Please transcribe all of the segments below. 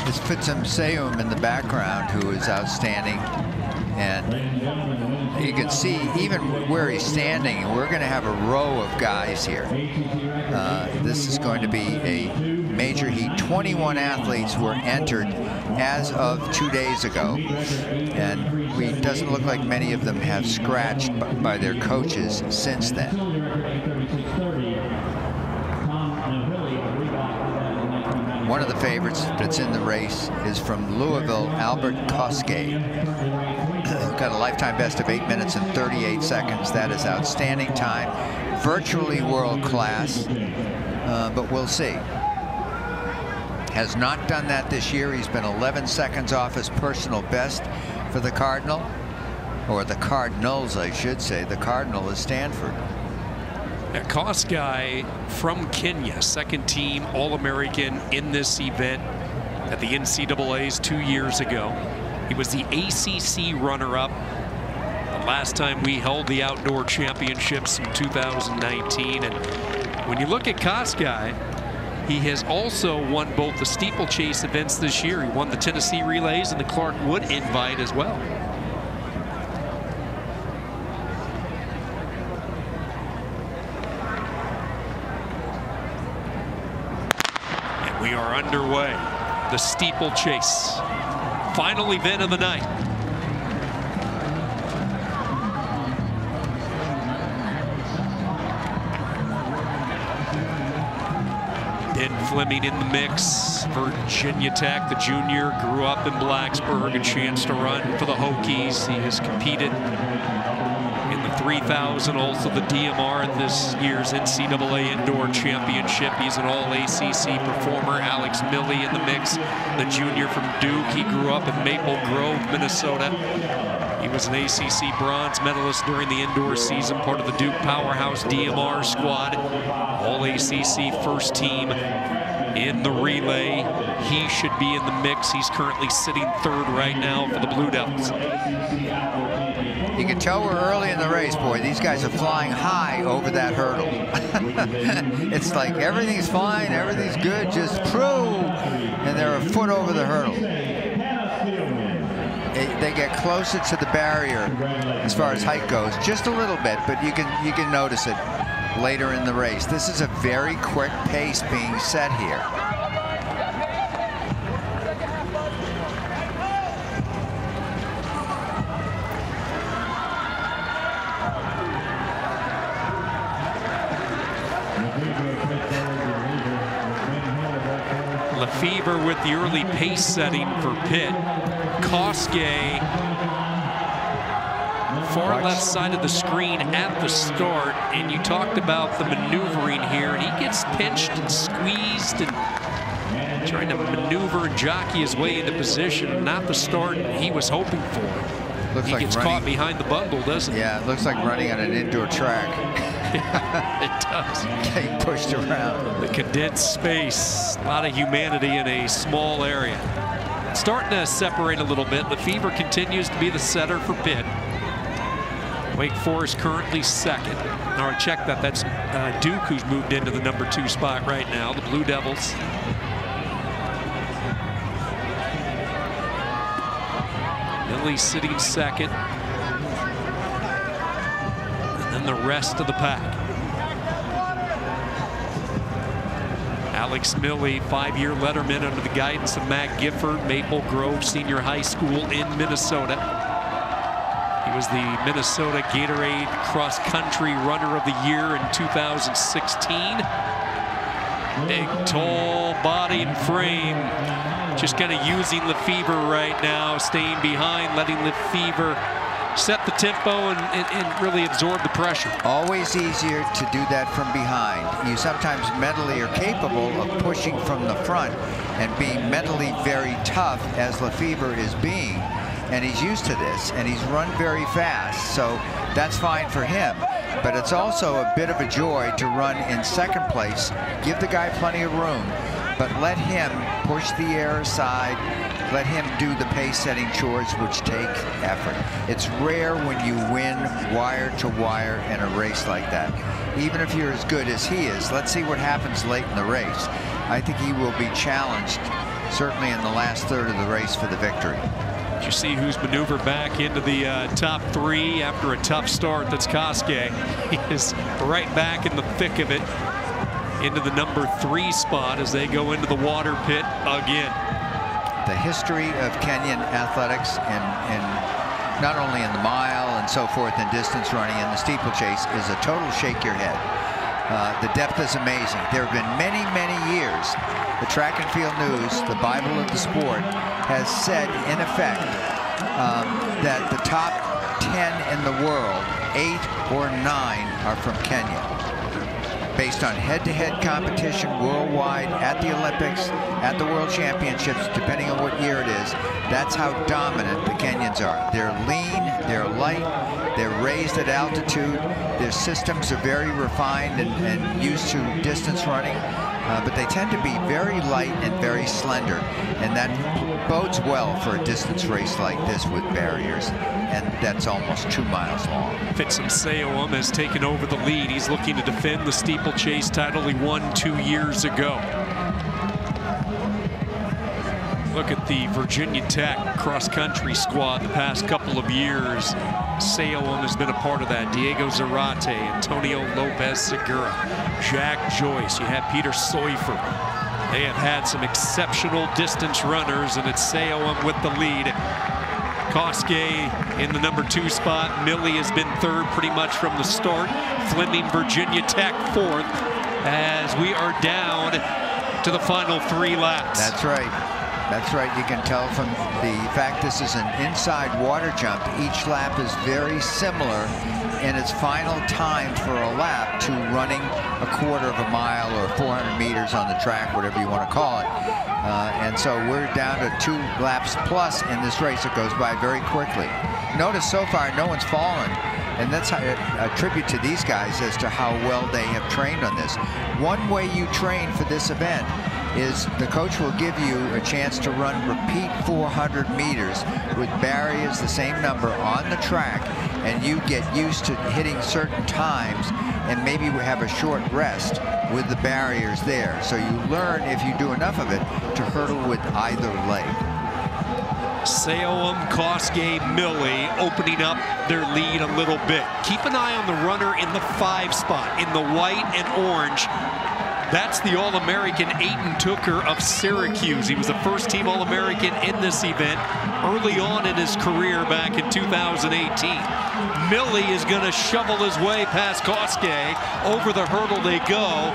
is Fitsum SEYOUM in the background, who is outstanding. And you can see even where he's standing, we're going to have a row of guys here. This is going to be a major heat. 21 athletes were entered as of 2 days ago, and it doesn't look like many of them have scratched by their coaches since then. One of the favorites that's in the race is from Louisville, Albert KOSGEI. Got a lifetime best of 8 minutes and 38 seconds. That is outstanding time, virtually world class, but we'll see. Has not done that this year. He's been 11 seconds off his personal best for the Cardinal, or the Cardinals, I should say. The Cardinal is Stanford. Yeah, KOSGEI from Kenya, second team All-American in this event at the NCAAs 2 years ago. He was the ACC runner-up the last time we held the outdoor championships in 2019. And when you look at KOSGEI, he has also won both the Steeplechase events this year. He won the Tennessee Relays and the Clark Wood Invite as well. And we are underway. The Steeplechase, final event of the night. Ben Fleming in the mix. Virginia Tech, the junior, grew up in Blacksburg, a chance to run for the Hokies. He has competed in the 3000, also the DMR at this year's NCAA Indoor Championship. He's an all-ACC performer. Alex MILEY in the mix, the junior from Duke. He grew up in Maple Grove, Minnesota. He was an ACC bronze medalist during the indoor season, part of the Duke Powerhouse DMR squad. All-ACC first team in the relay. He should be in the mix. He's currently sitting third right now for the Blue Devils. You can tell we're early in the race, boy. These guys are flying high over that hurdle. It's like everything's fine, everything's good, just prove. And they're a foot over the hurdle. They get closer to the barrier as far as height goes, just a little bit, but you can notice it later in the race. This is a very quick pace being set here. LeFever with the early pace setting for Pitt. KOSGEI far left side of the screen at the start, and you talked about the maneuvering here, and he gets pinched and squeezed and trying to maneuver and jockey his way into position. Not the start he was hoping for. Looks he like gets running, caught behind the bundle, doesn't he? Yeah, it looks like running on an indoor track. It does. Getting pushed around. The condensed space, a lot of humanity in a small area. Starting to separate a little bit. LeFever continues to be the setter for Pitt. Wake Forest currently second. All right, check that. That's Duke, who's moved into the #2 spot right now. The Blue Devils. Millie sitting second. And then the rest of the pack. Alex MILEY, 5-year letterman under the guidance of Matt Gifford, Maple Grove Senior High School in Minnesota. He was the Minnesota Gatorade Cross Country Runner of the Year in 2016. Big, tall body and frame. Just kind of using LeFever right now, staying behind, letting LeFever set the tempo and really absorb the pressure. Always easier to do that from behind. You sometimes mentally are capable of pushing from the front and being mentally very tough, as LeFever is being, and he's used to this, and he's run very fast, so that's fine for him. But it's also a bit of a joy to run in second place, give the guy plenty of room, but let him push the air aside, let him do the pace-setting chores, which take effort. It's rare when you win wire to wire in a race like that. Even if you're as good as he is, let's see what happens late in the race. I think he will be challenged certainly in the last third of the race for the victory. You see who's maneuvered back into the top 3 after a tough start. That's KOSGEI. He is right back in the thick of it, into the number 3 spot as they go into the water pit again. The history of Kenyan athletics, and not only in the mile and so forth, and distance running and the steeplechase, is a total shake your head. The depth is amazing. There have been many, many years the Track and Field News, the Bible of the sport, has said in effect that the top 10 in the world, 8 or 9, are from Kenya. Based on head-to-head competition worldwide, at the Olympics, at the World Championships, depending on what year it is, that's how dominant the Kenyans are. They're lean, they're light, they're raised at altitude, their systems are very refined and used to distance running, but they tend to be very light and very slender, and that bodes well for a distance race like this with barriers, and that's almost 2 miles long. Fitsum SEYOUM has taken over the lead. He's looking to defend the steeplechase title he won 2 years ago. Look at the Virginia Tech cross-country squad the past couple of years. SEYOUM has been a part of that. Diego Zarate, Antonio Lopez Segura, Jack Joyce. You have Peter Seufer. They have had some exceptional distance runners, and it's SEYOUM with the lead. KOSGEI in the number 2 spot. Millie has been 3rd pretty much from the start. Fleming, Virginia Tech 4th, as we are down to the final 3 laps. That's right. That's right. You can tell from the fact this is an inside water jump. Each lap is very similar in its final time for a lap to running a 1/4 of a mile or 400 meters on the track, whatever you want to call it. And so we're down to 2 laps plus in this race. It goes by very quickly. Notice so far no one's fallen, and that's a tribute to these guys as to how well they have trained on this. One way you train for this event is the coach will give you a chance to run repeat 400 meters with barriers, the same number, on the track, and you get used to hitting certain times, and maybe we have a short rest with the barriers there. So you learn, if you do enough of it, to hurdle with either leg. SEYOUM, KOSGEI, Millie opening up their lead a little bit. Keep an eye on the runner in the 5 spot, in the white and orange. That's the All-American Aidan TOOKER of Syracuse. He was a first-team All-American in this event early on in his career back in 2018. Millie is going to shovel his way past KOSGEI. Over the hurdle they go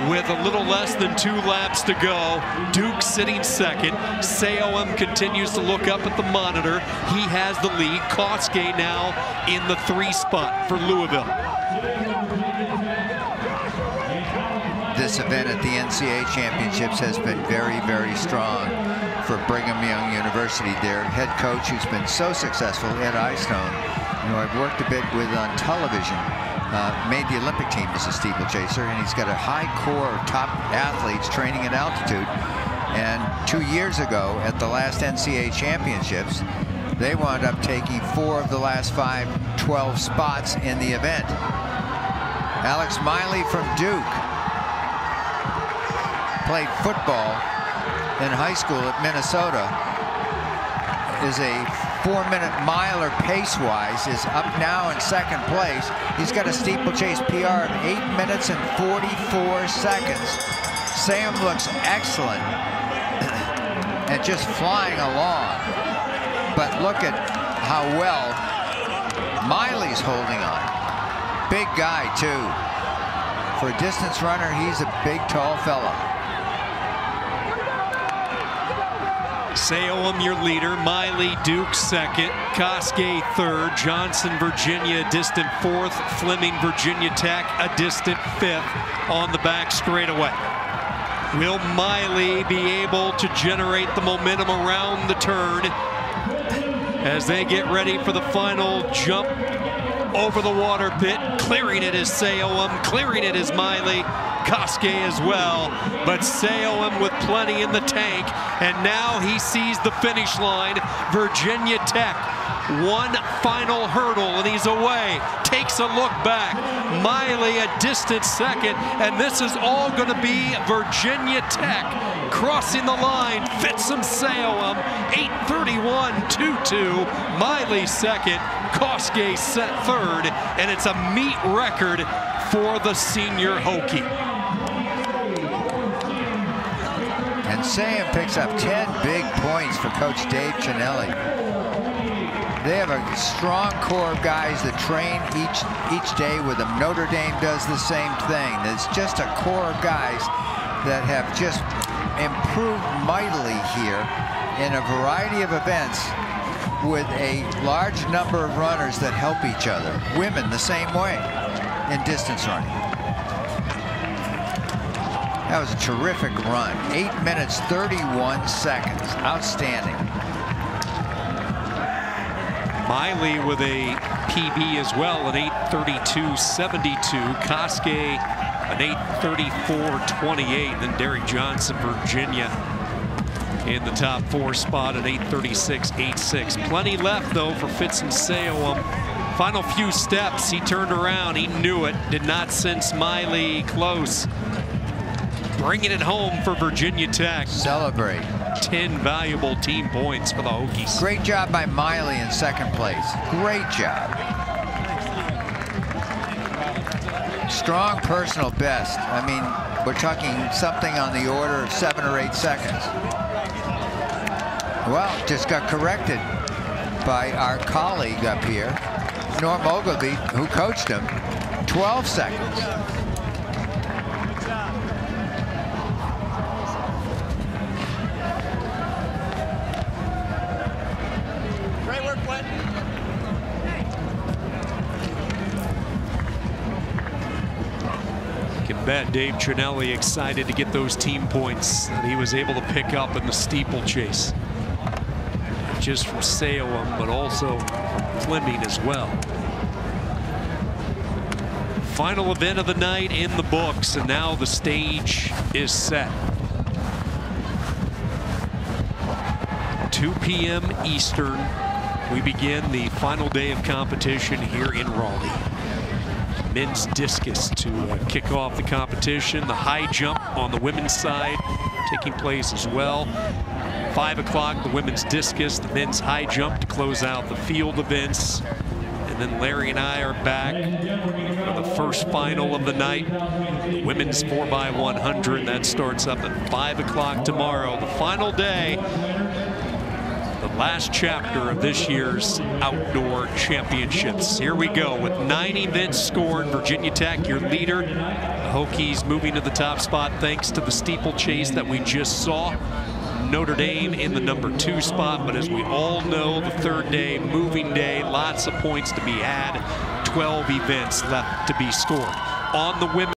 with a little less than 2 laps to go. Duke sitting 2nd. SEYOUM continues to look up at the monitor. He has the lead. KOSGEI now in the 3 spot for Louisville. This event at the NCAA Championships has been very, very strong for Brigham Young University. Their head coach, who's been so successful, Ed Eyestone, who I've worked a bit with on television, made the Olympic team as a steeplechaser, and he's got a high core of top athletes training at altitude. And 2 years ago, at the last NCAA Championships, they wound up taking 4 of the last 12 spots in the event. Alex Miley from Duke played football in high school at Minnesota, is a 4-minute miler pace-wise, is up now in 2nd place. He's got a steeplechase PR of 8 minutes and 44 seconds. SEYOUM looks excellent and just flying along. But look at how well Miley's holding on. Big guy, too. For a distance runner, he's a big, tall fella. SEYOUM, your leader. Miley, Duke 2nd. KOSGEI 3rd. Johnson, Virginia, a distant 4th. Fleming, Virginia Tech, a distant 5th on the back straightaway. Will Miley be able to generate the momentum around the turn as they get ready for the final jump over the water pit? Clearing it is SEYOUM, clearing it is Miley. KOSGEI as well, but SEYOUM with plenty in the tank, and now he sees the finish line. Virginia Tech One final hurdle, and he's away. Takes a look back. Miley a distant second, and this is all going to be Virginia Tech crossing the line. Fitsum SEYOUM 8:31.22. Miley second, KOSGEI third, and it's a meet record for the senior Hokie. And SEYOUM picks up 10 big points for Coach Dave Chinelli. They have a strong core of guys that train each day with them. Notre Dame does the same thing. There's just a core of guys that have just improved mightily here in a variety of events with a large number of runners that help each other. Women the same way in distance running. That was a terrific run. 8 minutes, 31 seconds. Outstanding. Miley with a PB as well, an 8:32.72. KOSGEI an 8:34.28. And then Derek Johnson, Virginia, in the top 4 spot at 8:36.86. Plenty left though for Fitsum SEYOUM. Final few steps, he turned around, he knew it, did not sense Miley close. Bringing it home for Virginia Tech. Celebrate. 10 valuable team points for the Hokies. Great job by Miley in second place. Great job. Strong personal best. I mean, we're talking something on the order of 7 or 8 seconds. Well, just got corrected by our colleague up here, Norm Ogilvie, who coached him. 12 seconds. Can bet Dave Chinelli excited to get those team points that he was able to pick up in the steeplechase. Not just from SEYOUM, but also from Fleming as well. Final event of the night in the books, and now the stage is set. 2 p.m. Eastern, we begin the final day of competition here in Raleigh. Men's discus to kick off the competition. The high jump on the women's side taking place as well. 5 o'clock, the women's discus, the men's high jump to close out the field events. And then Larry and I are back for the first final of the night. The women's 4x100, that starts up at 5 o'clock tomorrow. The final day, the last chapter of this year's outdoor championships. Here we go with 9 events scored. Virginia Tech, your leader. The Hokies moving to the top spot thanks to the steeplechase that we just saw. Notre Dame in the number 2 spot, but as we all know, the third day, moving day, lots of points to be had. 12 events left to be scored. On the women.